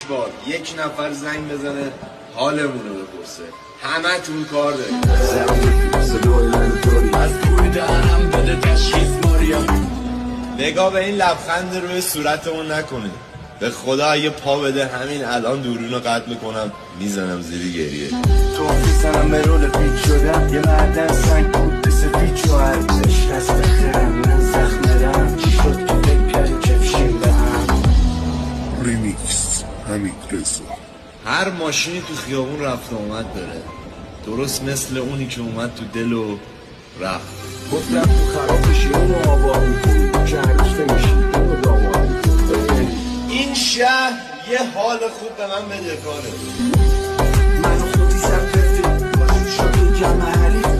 بار یک نفر زنگ بزنه حالمون رو بپرسه، همه تون کار داریم. نگاه به این لبخند روی صورتمون نکنه. به خدا اگه پا بده همین الان دورون رو قطع میکنم میزنم زیر گریه. تو میزنم به رول پیچ شدم، یه مردن سنگ بود سفید و ارزش دست بخیرم من زخم دارم. چی شد که فکر کردی کفشیم به هم؟ ریمیکس حمید رضا. هر ماشینی تو خیابون رفت و اومد داره، درست مثل اونی که اومد تو دل و رفت. گفتم تو خراب بشی اونو آباد میکنی که هرش نمیشی اونو داماد میکنی. این شهر یه حال خوب به من بده کاره. من و خودی سر کردیم با شد جمع حریف